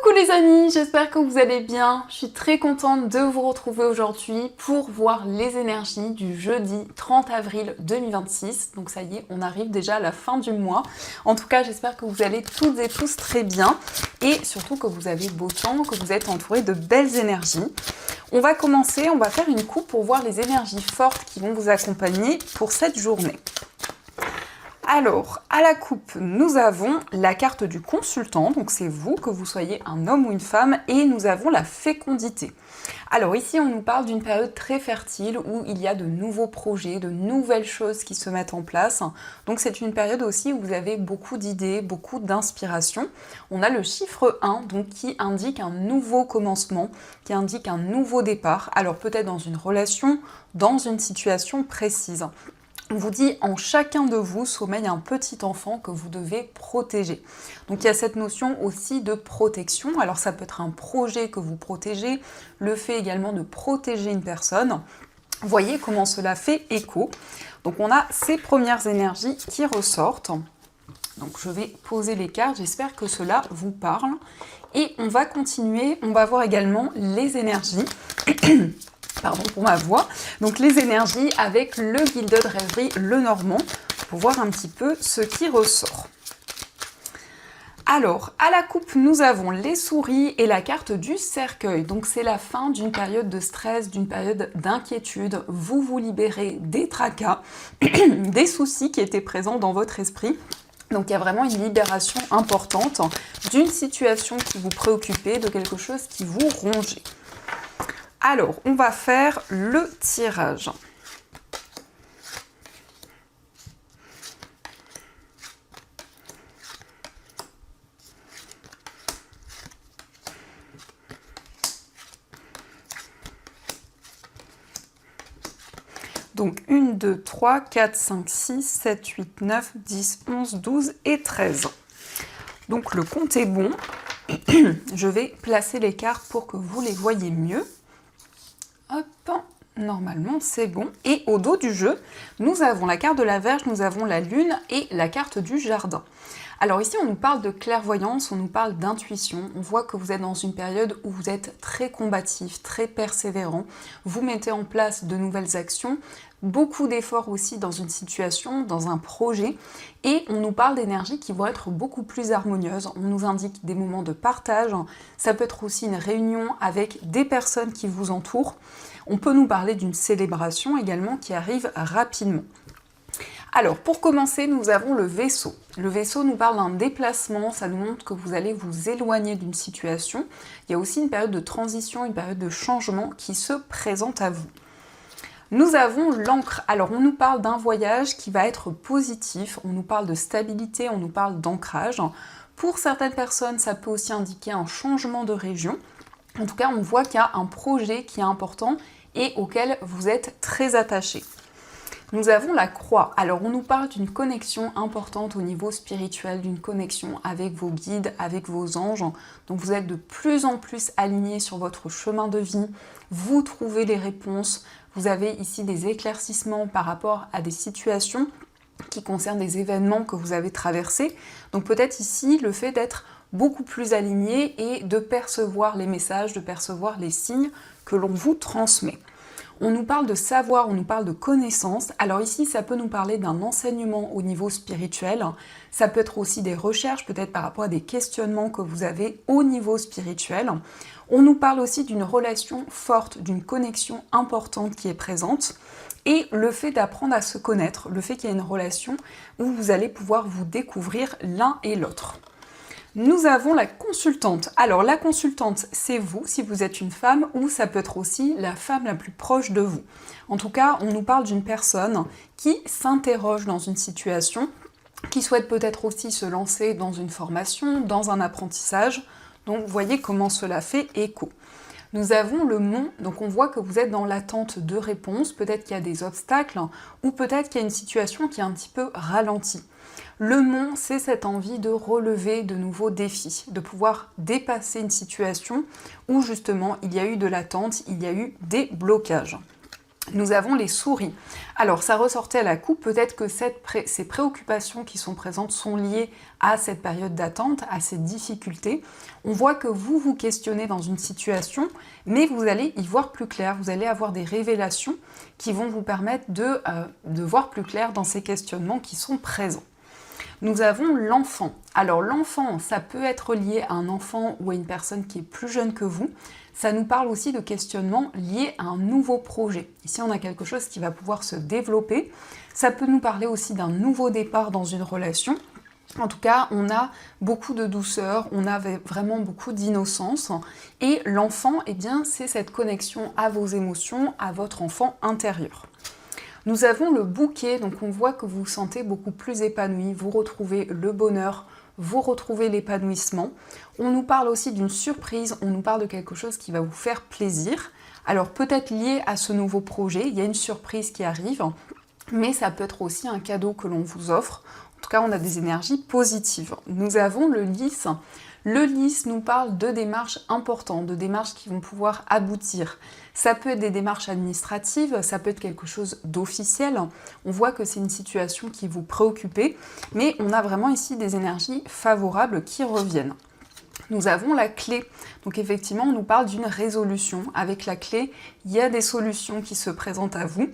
Coucou les amis, j'espère que vous allez bien. Je suis très contente de vous retrouver aujourd'hui pour voir les énergies du jeudi 30 avril 2026. Donc ça y est, on arrive déjà à la fin du mois. En tout cas, j'espère que vous allez toutes et tous très bien et surtout que vous avez beau temps, que vous êtes entourés de belles énergies. On va commencer, on va faire une coupe pour voir les énergies fortes qui vont vous accompagner pour cette journée. Alors, à la coupe, nous avons la carte du consultant, donc c'est vous, que vous soyez un homme ou une femme, et nous avons la fécondité. Alors ici, on nous parle d'une période très fertile où il y a de nouveaux projets, de nouvelles choses qui se mettent en place. Donc c'est une période aussi où vous avez beaucoup d'idées, beaucoup d'inspiration. On a le chiffre 1, donc qui indique un nouveau commencement, qui indique un nouveau départ. Alors peut-être dans une relation, dans une situation précise. On vous dit, en chacun de vous sommeille un petit enfant que vous devez protéger. Donc il y a cette notion aussi de protection. Alors ça peut être un projet que vous protégez, le fait également de protéger une personne. Voyez comment cela fait écho. Donc on a ces premières énergies qui ressortent. Donc je vais poser les cartes, j'espère que cela vous parle. Et on va continuer, on va voir également les énergies. Pardon pour ma voix, donc les énergies avec le guide de rêverie Lenormand, pour voir un petit peu ce qui ressort. Alors, à la coupe, nous avons les souris et la carte du cercueil. Donc c'est la fin d'une période de stress, d'une période d'inquiétude. Vous vous libérez des tracas, des soucis qui étaient présents dans votre esprit. Donc il y a vraiment une libération importante d'une situation qui vous préoccupait, de quelque chose qui vous rongeait. Alors, on va faire le tirage. Donc 1, 2, 3, 4, 5, 6, 7, 8, 9, 10, 11, 12 et 13. Donc le compte est bon. Je vais placer les cartes pour que vous les voyez mieux. Hop, normalement c'est bon. Et au dos du jeu, nous avons la carte de la Vierge, nous avons la Lune et la carte du Jardin. Alors ici, on nous parle de clairvoyance, on nous parle d'intuition. On voit que vous êtes dans une période où vous êtes très combatif, très persévérant. Vous mettez en place de nouvelles actions, beaucoup d'efforts aussi dans une situation, dans un projet. Et on nous parle d'énergies qui vont être beaucoup plus harmonieuses. On nous indique des moments de partage. Ça peut être aussi une réunion avec des personnes qui vous entourent. On peut nous parler d'une célébration également qui arrive rapidement. Alors, pour commencer, nous avons le vaisseau. Le vaisseau nous parle d'un déplacement, ça nous montre que vous allez vous éloigner d'une situation. Il y a aussi une période de transition, une période de changement qui se présente à vous. Nous avons l'encre. Alors, on nous parle d'un voyage qui va être positif, on nous parle de stabilité, on nous parle d'ancrage. Pour certaines personnes, ça peut aussi indiquer un changement de région. En tout cas, on voit qu'il y a un projet qui est important et auquel vous êtes très attaché. Nous avons la croix. Alors on nous parle d'une connexion importante au niveau spirituel, d'une connexion avec vos guides, avec vos anges. Donc vous êtes de plus en plus alignés sur votre chemin de vie. Vous trouvez les réponses. Vous avez ici des éclaircissements par rapport à des situations qui concernent des événements que vous avez traversés. Donc peut-être ici le fait d'être beaucoup plus aligné et de percevoir les messages, de percevoir les signes que l'on vous transmet. On nous parle de savoir, on nous parle de connaissance. Alors ici, ça peut nous parler d'un enseignement au niveau spirituel. Ça peut être aussi des recherches, peut-être par rapport à des questionnements que vous avez au niveau spirituel. On nous parle aussi d'une relation forte, d'une connexion importante qui est présente. Et le fait d'apprendre à se connaître, le fait qu'il y a une relation où vous allez pouvoir vous découvrir l'un et l'autre. Nous avons la consultante. Alors la consultante, c'est vous, si vous êtes une femme, ou ça peut être aussi la femme la plus proche de vous. En tout cas, on nous parle d'une personne qui s'interroge dans une situation, qui souhaite peut-être aussi se lancer dans une formation, dans un apprentissage. Donc vous voyez comment cela fait écho. Nous avons le mont, donc on voit que vous êtes dans l'attente de réponses, peut-être qu'il y a des obstacles, ou peut-être qu'il y a une situation qui est un petit peu ralentie. Le mont, c'est cette envie de relever de nouveaux défis, de pouvoir dépasser une situation où justement il y a eu de l'attente, il y a eu des blocages. Nous avons les souris. Alors, ça ressortait à la coupe, peut-être que ces préoccupations qui sont présentes sont liées à cette période d'attente, à ces difficultés. On voit que vous vous questionnez dans une situation, mais vous allez y voir plus clair. Vous allez avoir des révélations qui vont vous permettre de voir plus clair dans ces questionnements qui sont présents. Nous avons l'enfant. Alors l'enfant, ça peut être lié à un enfant ou à une personne qui est plus jeune que vous. Ça nous parle aussi de questionnements liés à un nouveau projet. Ici, on a quelque chose qui va pouvoir se développer. Ça peut nous parler aussi d'un nouveau départ dans une relation. En tout cas, on a beaucoup de douceur, on a vraiment beaucoup d'innocence. Et l'enfant, eh bien, c'est cette connexion à vos émotions, à votre enfant intérieur. Nous avons le bouquet, donc on voit que vous vous sentez beaucoup plus épanoui, vous retrouvez le bonheur, vous retrouvez l'épanouissement. On nous parle aussi d'une surprise, on nous parle de quelque chose qui va vous faire plaisir. Alors peut-être lié à ce nouveau projet, il y a une surprise qui arrive, mais ça peut être aussi un cadeau que l'on vous offre. En tout cas, on a des énergies positives. Nous avons le lys. Le lys nous parle de démarches importantes, de démarches qui vont pouvoir aboutir. Ça peut être des démarches administratives, ça peut être quelque chose d'officiel. On voit que c'est une situation qui vous préoccupe, mais on a vraiment ici des énergies favorables qui reviennent. Nous avons la clé. Donc effectivement, on nous parle d'une résolution. Avec la clé, il y a des solutions qui se présentent à vous.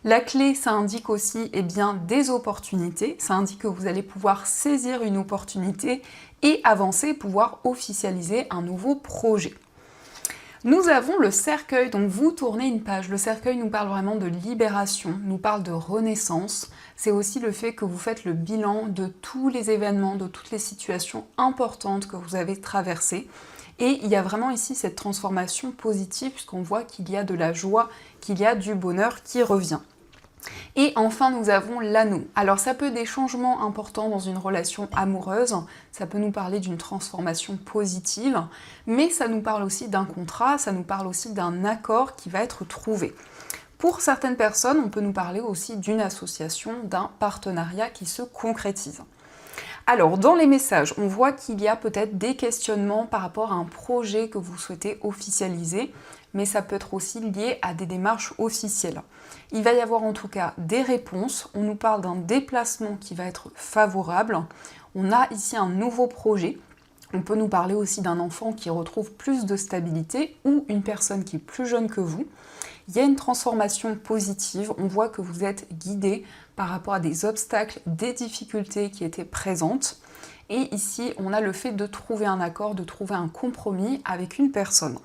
La clé, ça indique aussi des opportunités. Ça indique que vous allez pouvoir saisir une opportunité et avancer, pouvoir officialiser un nouveau projet. Nous avons le cercueil, donc vous tournez une page. Le cercueil nous parle vraiment de libération, nous parle de renaissance. C'est aussi le fait que vous faites le bilan de tous les événements, de toutes les situations importantes que vous avez traversées. Et il y a vraiment ici cette transformation positive, puisqu'on voit qu'il y a de la joie, qu'il y a du bonheur qui revient. Et enfin, nous avons l'anneau. Alors ça peut être des changements importants dans une relation amoureuse, ça peut nous parler d'une transformation positive, mais ça nous parle aussi d'un contrat, ça nous parle aussi d'un accord qui va être trouvé. Pour certaines personnes, on peut nous parler aussi d'une association, d'un partenariat qui se concrétise. Alors, dans les messages, on voit qu'il y a peut-être des questionnements par rapport à un projet que vous souhaitez officialiser, mais ça peut être aussi lié à des démarches officielles. Il va y avoir en tout cas des réponses, on nous parle d'un déplacement qui va être favorable, on a ici un nouveau projet, on peut nous parler aussi d'un enfant qui retrouve plus de stabilité ou une personne qui est plus jeune que vous. Il y a une transformation positive, on voit que vous êtes guidé par rapport à des obstacles, des difficultés qui étaient présentes. Et ici, on a le fait de trouver un accord, de trouver un compromis avec une personne.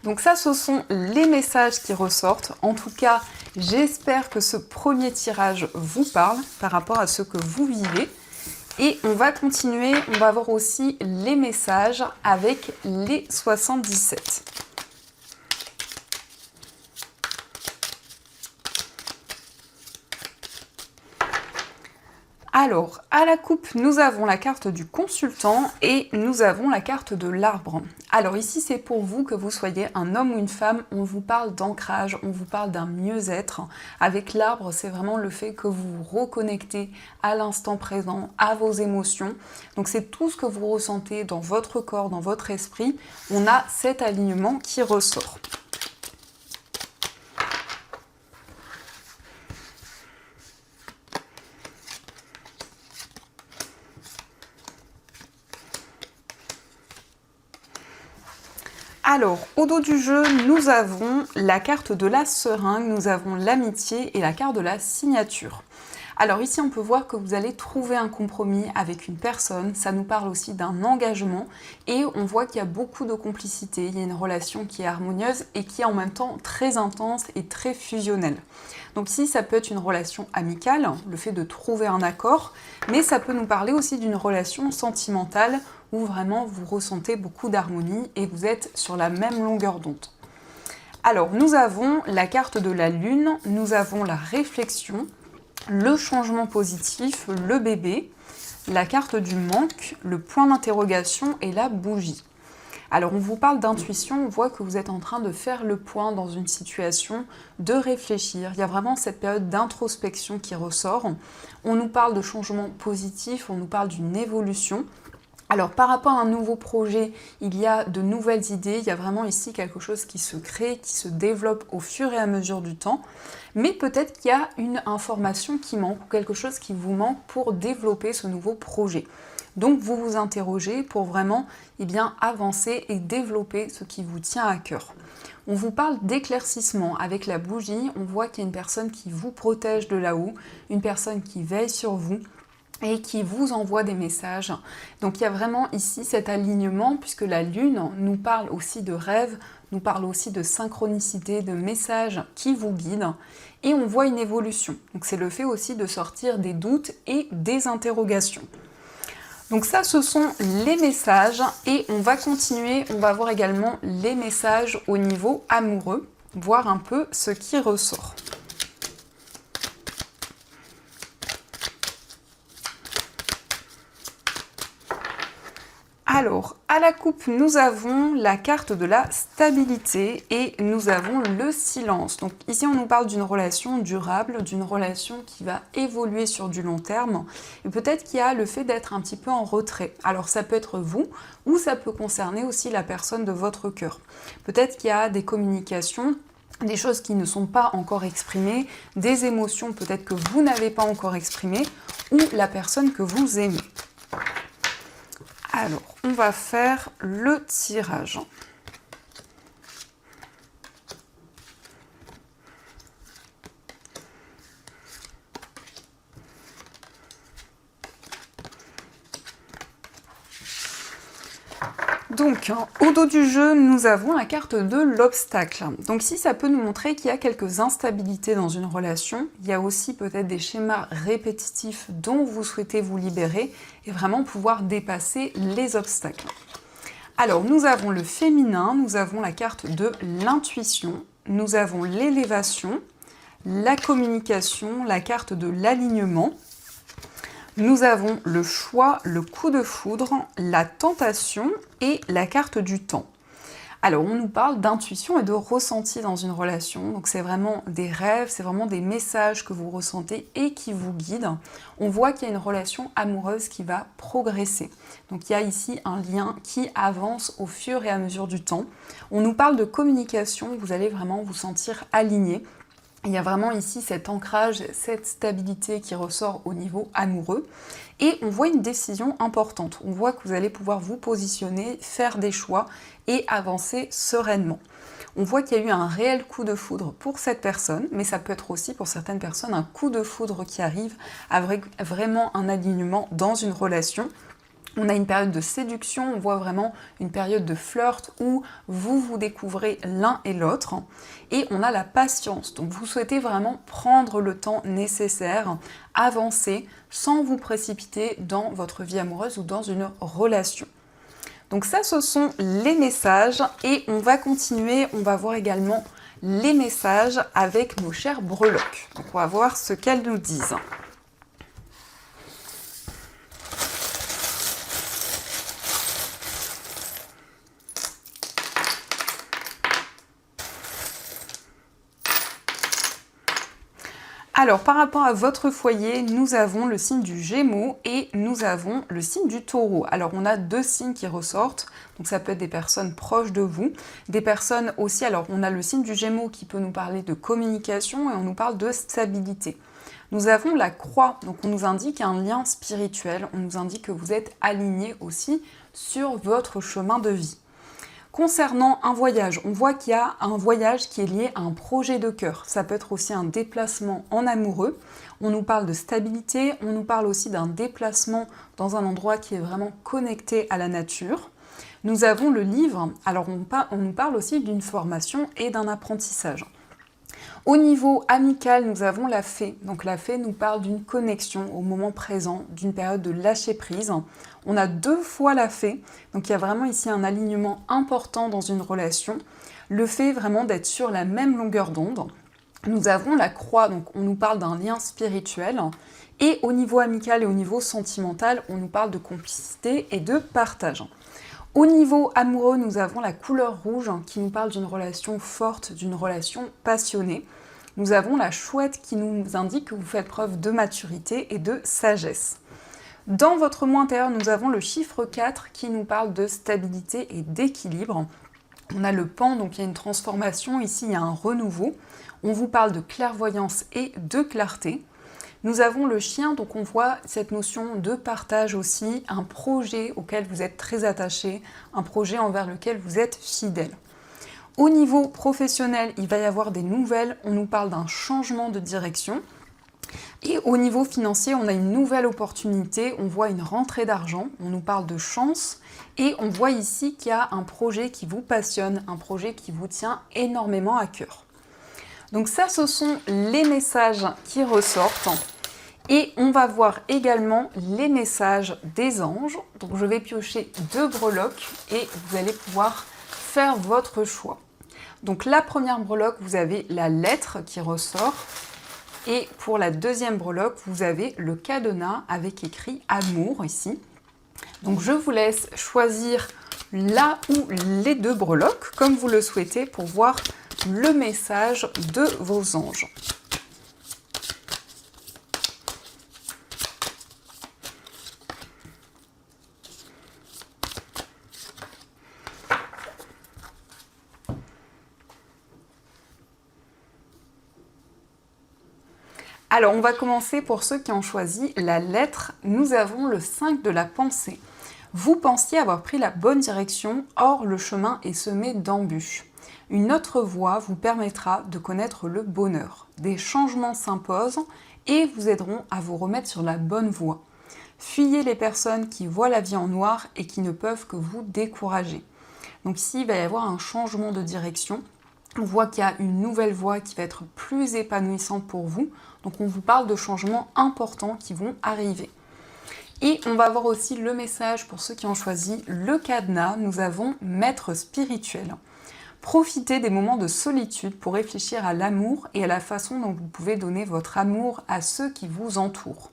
Donc ça, ce sont les messages qui ressortent. En tout cas, j'espère que ce premier tirage vous parle par rapport à ce que vous vivez. Et on va continuer, on va voir aussi les messages avec les 77. Alors, à la coupe, nous avons la carte du consultant et nous avons la carte de l'arbre. Alors ici, c'est pour vous, que vous soyez un homme ou une femme, on vous parle d'ancrage, on vous parle d'un mieux-être. Avec l'arbre, c'est vraiment le fait que vous vous reconnectez à l'instant présent, à vos émotions. Donc c'est tout ce que vous ressentez dans votre corps, dans votre esprit. On a cet alignement qui ressort. Alors, au dos du jeu, nous avons la carte de la seringue, nous avons l'amitié et la carte de la signature. Alors ici, on peut voir que vous allez trouver un compromis avec une personne, ça nous parle aussi d'un engagement et on voit qu'il y a beaucoup de complicité, il y a une relation qui est harmonieuse et qui est en même temps très intense et très fusionnelle. Donc ici, ça peut être une relation amicale, le fait de trouver un accord, mais ça peut nous parler aussi d'une relation sentimentale où vraiment vous ressentez beaucoup d'harmonie et vous êtes sur la même longueur d'onde. Alors, nous avons la carte de la lune, nous avons la réflexion, le changement positif, le bébé, la carte du manque, le point d'interrogation et la bougie. Alors on vous parle d'intuition, on voit que vous êtes en train de faire le point dans une situation, de réfléchir. Il y a vraiment cette période d'introspection qui ressort. On nous parle de changement positif, on nous parle d'une évolution. Alors par rapport à un nouveau projet, il y a de nouvelles idées, il y a vraiment ici quelque chose qui se crée, qui se développe au fur et à mesure du temps, mais peut-être qu'il y a une information qui manque ou quelque chose qui vous manque pour développer ce nouveau projet. Donc vous vous interrogez pour vraiment avancer et développer ce qui vous tient à cœur. On vous parle d'éclaircissement. Avec la bougie, on voit qu'il y a une personne qui vous protège de là-haut, une personne qui veille sur vous, et qui vous envoie des messages. Donc il y a vraiment ici cet alignement, puisque la lune nous parle aussi de rêves, nous parle aussi de synchronicité, de messages qui vous guident, et on voit une évolution. Donc c'est le fait aussi de sortir des doutes et des interrogations. Donc ça, ce sont les messages, et on va continuer, on va voir également les messages au niveau amoureux, voir un peu ce qui ressort. Alors, à la coupe, nous avons la carte de la stabilité et nous avons le silence. Donc ici, on nous parle d'une relation durable, d'une relation qui va évoluer sur du long terme. Et peut-être qu'il y a le fait d'être un petit peu en retrait. Alors ça peut être vous ou ça peut concerner aussi la personne de votre cœur. Peut-être qu'il y a des communications, des choses qui ne sont pas encore exprimées, des émotions peut-être que vous n'avez pas encore exprimées ou la personne que vous aimez. Alors, on va faire le tirage. Donc, au dos du jeu, nous avons la carte de l'obstacle. Donc ici, ça peut nous montrer qu'il y a quelques instabilités dans une relation. Il y a aussi peut-être des schémas répétitifs dont vous souhaitez vous libérer et vraiment pouvoir dépasser les obstacles. Alors, nous avons le féminin, nous avons la carte de l'intuition, nous avons l'élévation, la communication, la carte de l'alignement. Nous avons le choix, le coup de foudre, la tentation et la carte du temps. Alors, on nous parle d'intuition et de ressenti dans une relation. Donc, c'est vraiment des rêves, c'est vraiment des messages que vous ressentez et qui vous guident. On voit qu'il y a une relation amoureuse qui va progresser. Donc, il y a ici un lien qui avance au fur et à mesure du temps. On nous parle de communication, vous allez vraiment vous sentir aligné. Il y a vraiment ici cet ancrage, cette stabilité qui ressort au niveau amoureux. Et on voit une décision importante. On voit que vous allez pouvoir vous positionner, faire des choix et avancer sereinement. On voit qu'il y a eu un réel coup de foudre pour cette personne, mais ça peut être aussi pour certaines personnes un coup de foudre qui arrive avec vraiment un alignement dans une relation. On a une période de séduction, on voit vraiment une période de flirt où vous vous découvrez l'un et l'autre. Et on a la patience, donc vous souhaitez vraiment prendre le temps nécessaire, avancer sans vous précipiter dans votre vie amoureuse ou dans une relation. Donc ça, ce sont les messages et on va continuer, on va voir également les messages avec nos chères breloques. Donc on va voir ce qu'elles nous disent. Alors, par rapport à votre foyer, nous avons le signe du Gémeaux et nous avons le signe du Taureau. Alors, on a deux signes qui ressortent. Donc, ça peut être des personnes proches de vous, des personnes aussi. Alors, on a le signe du Gémeaux qui peut nous parler de communication et on nous parle de stabilité. Nous avons la croix, donc on nous indique un lien spirituel, on nous indique que vous êtes aligné aussi sur votre chemin de vie. Concernant un voyage, on voit qu'il y a un voyage qui est lié à un projet de cœur. Ça peut être aussi un déplacement en amoureux. On nous parle de stabilité, on nous parle aussi d'un déplacement dans un endroit qui est vraiment connecté à la nature. Nous avons le livre, alors on nous parle aussi d'une formation et d'un apprentissage. Au niveau amical, nous avons la fée. Donc la fée nous parle d'une connexion au moment présent, d'une période de lâcher prise. On a deux fois la fée, donc il y a vraiment ici un alignement important dans une relation. Le fait vraiment d'être sur la même longueur d'onde. Nous avons la croix, donc on nous parle d'un lien spirituel. Et au niveau amical et au niveau sentimental, on nous parle de complicité et de partage. Au niveau amoureux, nous avons la couleur rouge qui nous parle d'une relation forte, d'une relation passionnée. Nous avons la chouette qui nous indique que vous faites preuve de maturité et de sagesse. Dans votre moi intérieur, nous avons le chiffre 4 qui nous parle de stabilité et d'équilibre. On a le pan, donc il y a une transformation, ici il y a un renouveau. On vous parle de clairvoyance et de clarté. Nous avons le chien, donc on voit cette notion de partage aussi, un projet auquel vous êtes très attaché, un projet envers lequel vous êtes fidèle. Au niveau professionnel, il va y avoir des nouvelles, on nous parle d'un changement de direction. Et au niveau financier, on a une nouvelle opportunité, on voit une rentrée d'argent, on nous parle de chance, et on voit ici qu'il y a un projet qui vous passionne, un projet qui vous tient énormément à cœur. Donc ça, ce sont les messages qui ressortent. Et on va voir également les messages des anges. Donc je vais piocher 2 breloques et vous allez pouvoir faire votre choix. Donc la première breloque, vous avez la lettre qui ressort. Et pour la deuxième breloque, vous avez le cadenas avec écrit amour ici. Donc je vous laisse choisir la ou les 2 breloques comme vous le souhaitez pour voir le message de vos anges. Alors, on va commencer pour ceux qui ont choisi la lettre. Nous avons le 5 de la pensée. Vous pensiez avoir pris la bonne direction, or le chemin est semé d'embûches. Une autre voie vous permettra de connaître le bonheur. Des changements s'imposent et vous aideront à vous remettre sur la bonne voie. Fuyez les personnes qui voient la vie en noir et qui ne peuvent que vous décourager. Donc ici, il va y avoir un changement de direction. On voit qu'il y a une nouvelle voie qui va être plus épanouissante pour vous. Donc on vous parle de changements importants qui vont arriver. Et on va voir aussi le message pour ceux qui ont choisi le cadenas. Nous avons maître spirituel. Profitez des moments de solitude pour réfléchir à l'amour et à la façon dont vous pouvez donner votre amour à ceux qui vous entourent.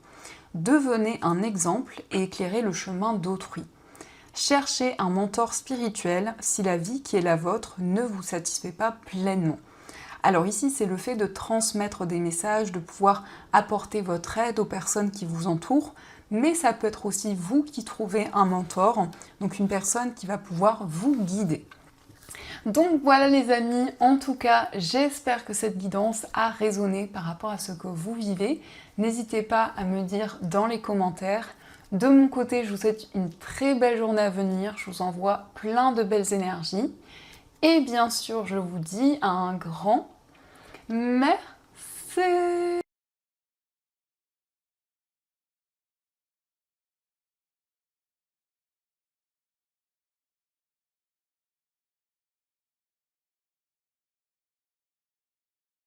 Devenez un exemple et éclairez le chemin d'autrui. Cherchez un mentor spirituel si la vie qui est la vôtre ne vous satisfait pas pleinement. Alors ici, c'est le fait de transmettre des messages, de pouvoir apporter votre aide aux personnes qui vous entourent, mais ça peut être aussi vous qui trouvez un mentor, donc une personne qui va pouvoir vous guider. Donc voilà les amis, en tout cas, j'espère que cette guidance a résonné par rapport à ce que vous vivez. N'hésitez pas à me dire dans les commentaires. De mon côté, je vous souhaite une très belle journée à venir, je vous envoie plein de belles énergies. Et bien sûr, je vous dis un grand merci.